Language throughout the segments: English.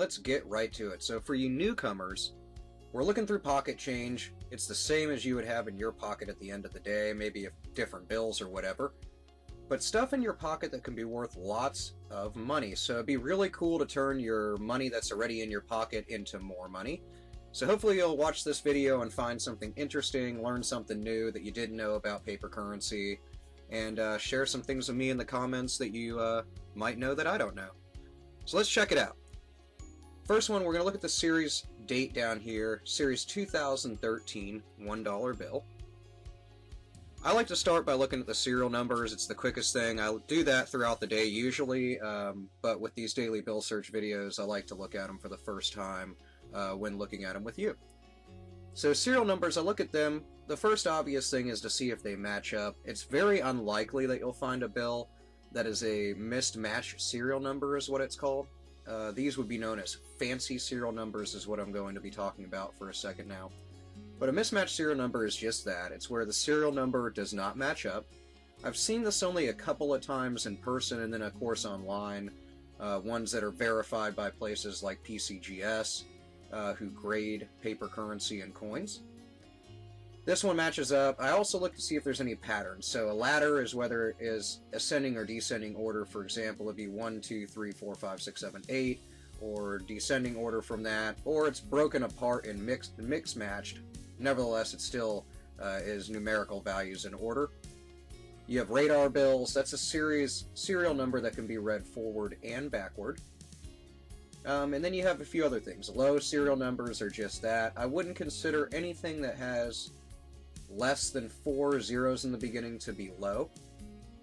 let's get right to it. So for you newcomers, we're looking through pocket change. It's the same as you would have in your pocket at the end of the day, maybe if different bills or whatever. But stuff in your pocket that can be worth lots of money. So it'd be really cool to turn your money that's already in your pocket into more money. So hopefully you'll watch this video and find something interesting, learn something new that you didn't know about paper currency, and share some things with me in the comments that you might know that I don't know. So let's check it out. First one, we're going to look at the series date down here, series 2013 $1 bill. I like to start by looking at the serial numbers. It's the quickest thing. I do that throughout the day usually, but with these daily bill search videos, I like to look at them for the first time when looking at them with you. So serial numbers, I look at them. The first obvious thing is to see if they match up. It's very unlikely that you'll find a bill that is a mismatched serial number is what it's called. These would be known as fancy serial numbers is what I'm going to be talking about for a second now. But a mismatched serial number is just that. It's where the serial number does not match up. I've seen this only a couple of times in person and then of course online. Ones that are verified by places like PCGS, who grade paper currency and coins. This one matches up. I also look to see if there's any patterns. So a ladder is whether it is ascending or descending order. For example, it'd be 1, 2, 3, 4, 5, 6, 7, 8, or descending order from that, or it's broken apart and mix matched. Nevertheless, it still is numerical values in order. You have radar bills. That's a serial number that can be read forward and backward. And then you have a few other things. Low serial numbers are just that. I wouldn't consider anything that has less than 4 zeros in the beginning to be low.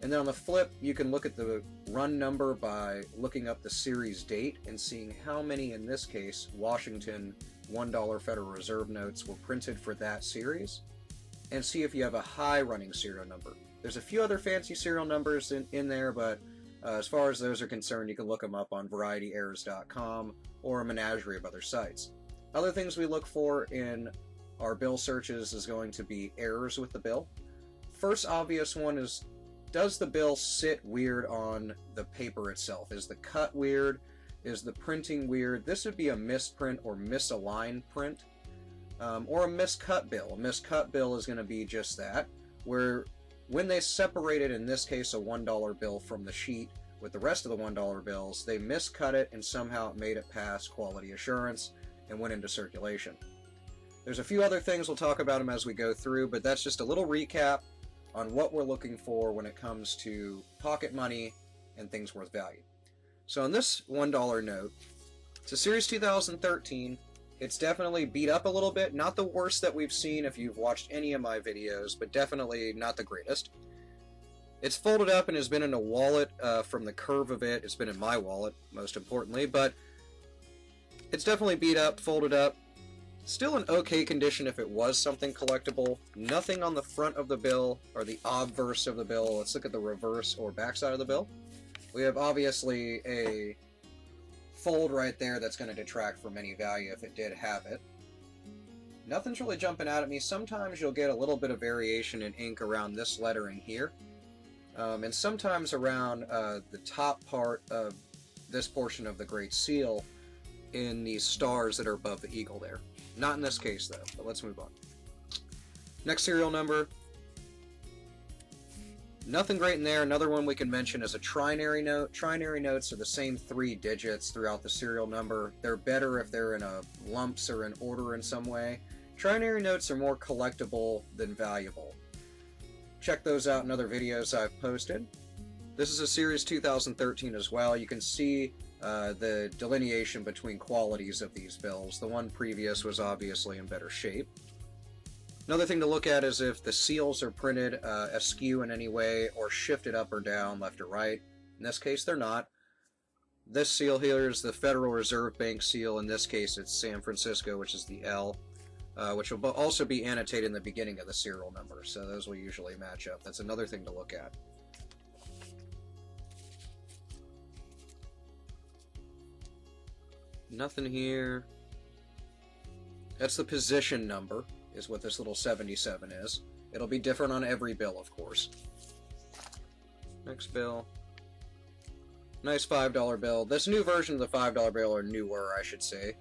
And then on the flip, you can look at the run number by looking up the series date and seeing how many, in this case, Washington $1 Federal Reserve notes were printed for that series, and see if you have a high running serial number. There's a few other fancy serial numbers in there, but as far as those are concerned, you can look them up on VarietyErrors.com or a menagerie of other sites. Other things we look for in our bill searches is going to be errors with the bill. First obvious one is, does the bill sit weird on the paper itself? Is the cut weird? Is the printing weird? This would be a misprint or misaligned print, or a miscut bill. A miscut bill is going to be just that, where when they separated, in this case, a $1 bill from the sheet with the rest of the $1 bills, they miscut it and somehow it made it past quality assurance and went into circulation. There's a few other things, we'll talk about them as we go through, but that's just a little recap on what we're looking for when it comes to pocket money and things worth value. So on this $1 note, it's a series 2013. It's definitely beat up a little bit. Not the worst that we've seen if you've watched any of my videos, but definitely not the greatest. It's folded up and has been in a wallet from the curve of it. It's been in my wallet, most importantly, but it's definitely beat up, folded up. Still in okay condition if it was something collectible. Nothing on the front of the bill or the obverse of the bill. Let's look at the reverse or backside of the bill. We have obviously a fold right there that's going to detract from any value if it did have it. Nothing's really jumping out at me. Sometimes you'll get a little bit of variation in ink around this lettering here, and sometimes around the top part of this portion of the Great Seal in these stars that are above the eagle there. Not in this case though, but let's move on. Next serial number. Nothing great in there. Another one we can mention is a trinary note. Trinary notes are the same 3 digits throughout the serial number. They're better if they're in a lumps or in order in some way. Trinary notes are more collectible than valuable. Check those out in other videos I've posted. This is a series 2013 as well. You can see the delineation between qualities of these bills. The one previous was obviously in better shape. Another thing to look at is if the seals are printed askew in any way or shifted up or down, left or right. In this case, they're not. This seal here is the Federal Reserve Bank seal. In this case, it's San Francisco, which is the L, which will also be annotated in the beginning of the serial number. So those will usually match up. That's another thing to look at. Nothing here. That's the position number, is what this little 77 is. It'll be different on every bill, of course. Next bill. Nice $5 bill. This new version of the $5 bill, or newer, I should say,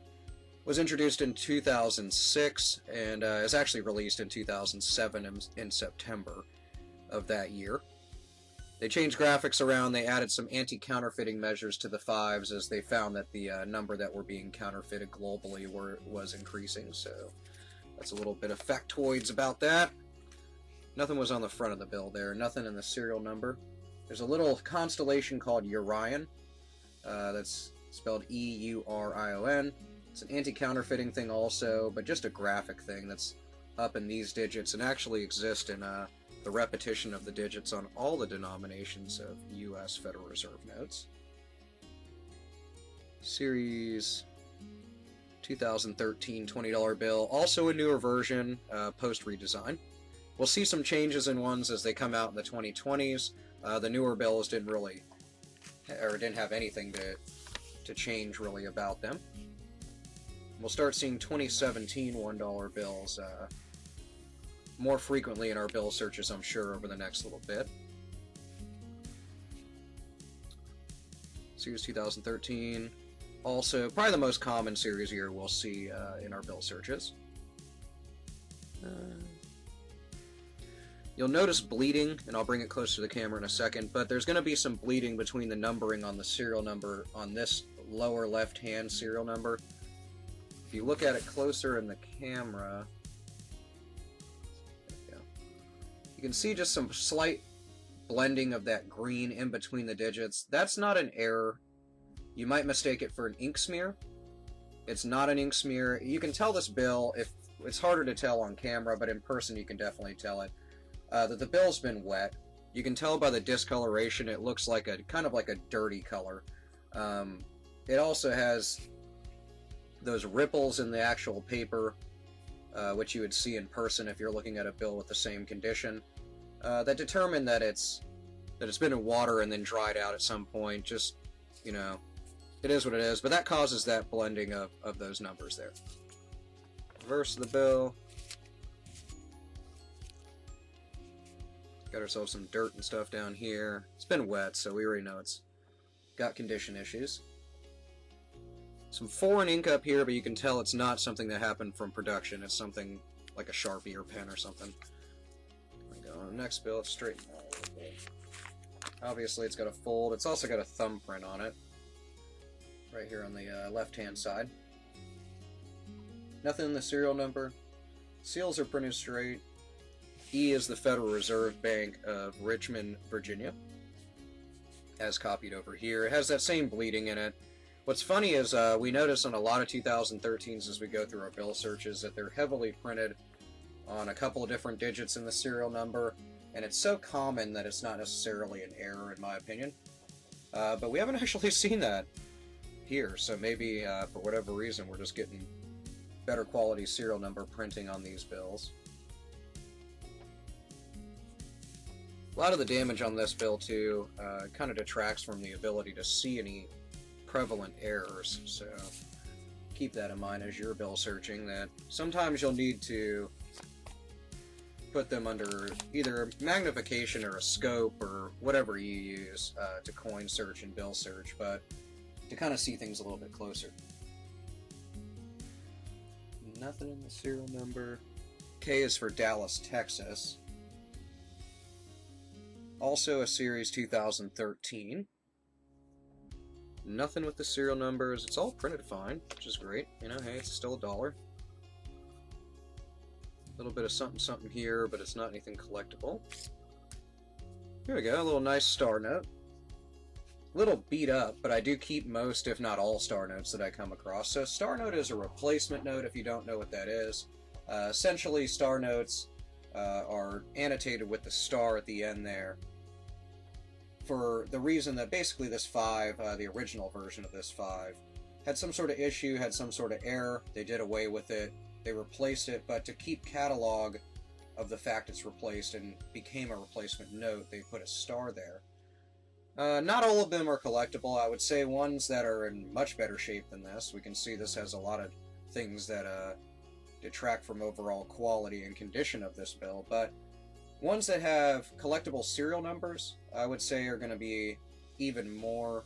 was introduced in 2006 and is actually released in 2007 in September of that year. They changed graphics around. They added some anti-counterfeiting measures to the fives as they found that the number that were being counterfeited globally was increasing. So that's a little bit of factoids about that. Nothing was on the front of the bill there. Nothing in the serial number. There's a little constellation called Urion. That's spelled E-U-R-I-O-N. It's an anti-counterfeiting thing also, but just a graphic thing that's up in these digits and actually exists in the repetition of the digits on all the denominations of U.S. Federal Reserve notes. Series 2013 $20 bill, also a newer version, post-redesign. We'll see some changes in ones as they come out in the 2020s. The newer bills didn't have anything to change really about them. We'll start seeing 2017 $1 bills more frequently in our bill searches, I'm sure, over the next little bit. Series 2013, also probably the most common series year we'll see in our bill searches. You'll notice bleeding, and I'll bring it close to the camera in a second, but there's going to be some bleeding between the numbering on the serial number on this lower left-hand serial number. If you look at it closer in the camera, you can see just some slight blending of that green in between the digits. That's not an error. You might mistake it for an ink smear. It's not an ink smear. You can tell this bill, if it's harder to tell on camera, but in person you can definitely tell it, that the bill's been wet. You can tell by the discoloration it looks like kind of like a dirty color. It also has those ripples in the actual paper, which you would see in person if you're looking at a bill with the same condition, that determine that it's been in water and then dried out at some point. Just, you know, it is what it is, but that causes that blending of those numbers there. Reverse of the bill. Got ourselves some dirt and stuff down here. It's been wet, so we already know it's got condition issues. Some foreign ink up here, but you can tell it's not something that happened from production. It's something like a Sharpie or pen or something. There we go. On the next bill, let's straighten that a little bit. Obviously, it's got a fold. It's also got a thumbprint on it, right here on the left-hand side. Nothing in the serial number. Seals are printed straight. E is the Federal Reserve Bank of Richmond, Virginia, as copied over here. It has that same bleeding in it. What's funny is we notice on a lot of 2013s as we go through our bill searches that they're heavily printed on a couple of different digits in the serial number, and it's so common that it's not necessarily an error in my opinion. But we haven't actually seen that here, so maybe for whatever reason we're just getting better quality serial number printing on these bills. A lot of the damage on this bill too kind of detracts from the ability to see any prevalent errors, so keep that in mind as you're bill searching, that sometimes you'll need to put them under either magnification or a scope or whatever you use to coin search and bill search, but to kind of see things a little bit closer. Nothing in the serial number. K is for Dallas, Texas. Also a series 2013. Nothing with the serial numbers. It's all printed fine, which is great. You know, hey, it's still $1. A little bit of something something here, but it's not anything collectible. Here we go, a little nice star note. A little beat up, but I do keep most, if not all, star notes that I come across. So star note is a replacement note if you don't know what that is. Essentially, star notes are annotated with the star at the end there, for the reason that basically this 5, the original version of this 5, had some sort of issue, had some sort of error. They did away with it. They replaced it, but to keep catalog of the fact it's replaced and became a replacement note, they put a star there. Not all of them are collectible. I would say ones that are in much better shape than this. We can see this has a lot of things that detract from overall quality and condition of this bill, but ones that have collectible serial numbers, I would say, are going to be even more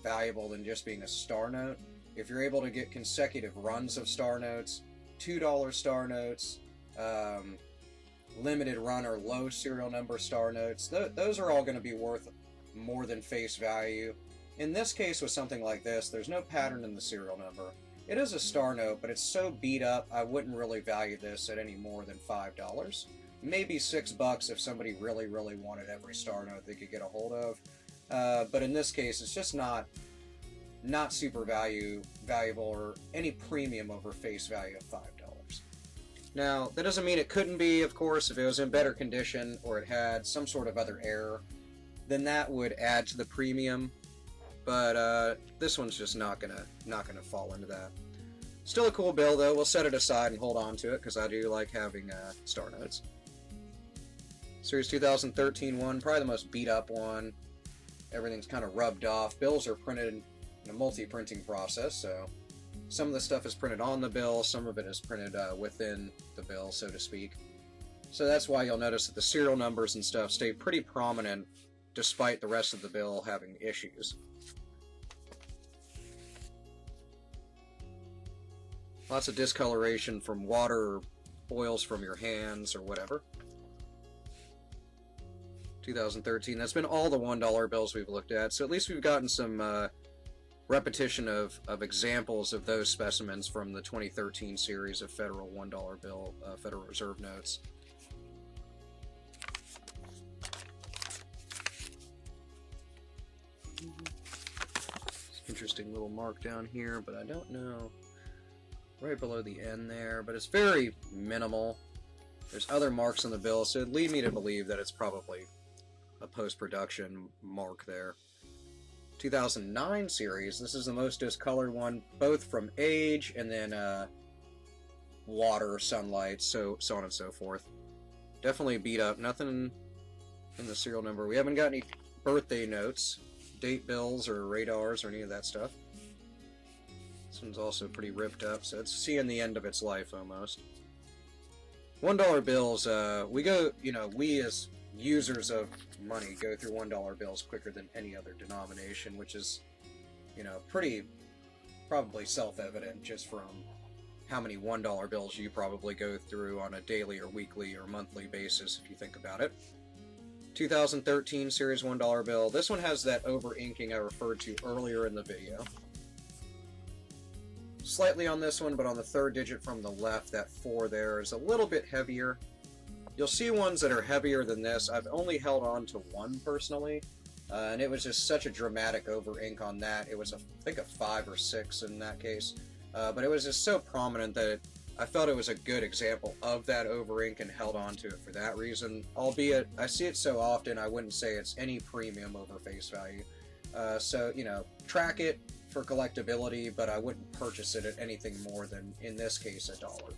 valuable than just being a star note. If you're able to get consecutive runs of star notes, $2 star notes, limited run or low serial number star notes, those are all going to be worth more than face value. In this case, with something like this, there's no pattern in the serial number. It is a star note, but it's so beat up, I wouldn't really value this at any more than $5. Maybe $6 if somebody really, really wanted every star note they could get a hold of. But in this case, it's just not super valuable or any premium over face value of $5. Now, that doesn't mean it couldn't be, of course, if it was in better condition or it had some sort of other error, then that would add to the premium. But this one's just not gonna fall into that. Still a cool bill though. We'll set it aside and hold on to it because I do like having star notes. Series 2013 one, probably the most beat up one. Everything's kind of rubbed off. Bills are printed in a multi-printing process, so some of the stuff is printed on the bill, some of it is printed within the bill, so to speak. So that's why you'll notice that the serial numbers and stuff stay pretty prominent despite the rest of the bill having issues. Lots of discoloration from water or oils from your hands or whatever. 2013, that's been all the $1 bills we've looked at, so at least we've gotten some repetition of examples of those specimens from the 2013 series of federal $1 bill, Federal Reserve notes. Interesting little mark down here, but I don't know. Right below the N there, but it's very minimal. There's other marks on the bill, so it'd lead me to believe that it's probably a post-production mark there. 2009 series, this is the most discolored one, both from age and then water, sunlight, so on and so forth. Definitely beat up. Nothing in the serial number. We haven't got any birthday notes, date bills, or radars, or any of that stuff. This one's also pretty ripped up, so it's seeing the end of its life almost. $1 bills, we as users of money go through $1 bills quicker than any other denomination, which is, pretty probably self-evident just from how many $1 bills you probably go through on a daily or weekly or monthly basis if you think about it. 2013 series $1 bill. This one has that over-inking I referred to earlier in the video. Slightly on this one, but on the third digit from the left, that 4 there is a little bit heavier. You'll see ones that are heavier than this. I've only held on to one personally, and it was just such a dramatic over-ink on that. It was, I think, a 5 or 6 in that case, but it was just so prominent that I felt it was a good example of that over-ink and held on to it for that reason. Albeit, I see it so often, I wouldn't say it's any premium over face value. So, track it for collectability, but I wouldn't purchase it at anything more than, in this case, $1.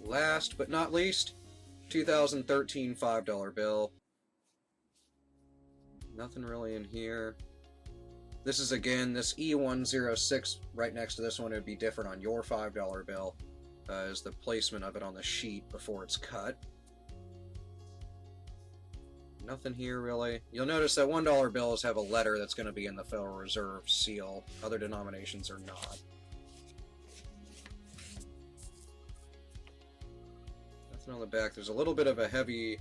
Last but not least, 2013 $5 bill. Nothing really in here. This is, again, this E106 right next to this one. It would be different on your $5 bill, is the placement of it on the sheet before it's cut. Nothing here, really. You'll notice that $1 bills have a letter that's going to be in the Federal Reserve seal. Other denominations are not. Nothing on the back. There's a little bit of a heavy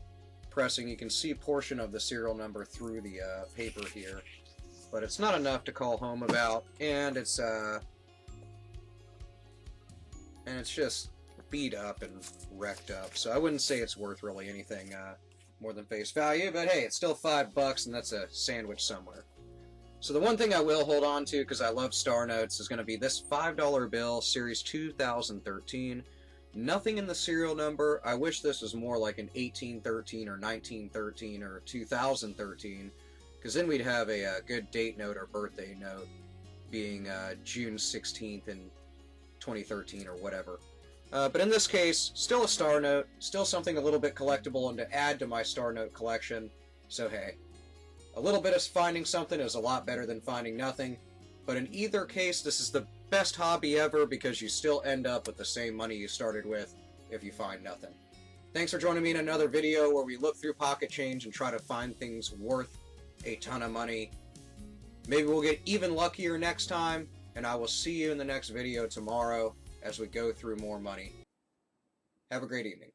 pressing. You can see a portion of the serial number through the paper here. But it's not enough to call home about. And it's just beat up and wrecked up. So I wouldn't say it's worth really anything more than face value, but hey, it's still $5 and that's a sandwich somewhere. So the one thing I will hold on to, because I love star notes, is going to be this $5 bill, series 2013. Nothing in the serial number. I wish this was more like an 1813 or 1913 or 2013, because then we'd have a good date note or birthday note being June 16th in 2013 or whatever. But in this case, still a star note, still something a little bit collectible and to add to my star note collection. So hey, a little bit of finding something is a lot better than finding nothing. But in either case, this is the best hobby ever because you still end up with the same money you started with if you find nothing. Thanks for joining me in another video where we look through pocket change and try to find things worth a ton of money. Maybe we'll get even luckier next time, and I will see you in the next video tomorrow as we go through more money. Have a great evening.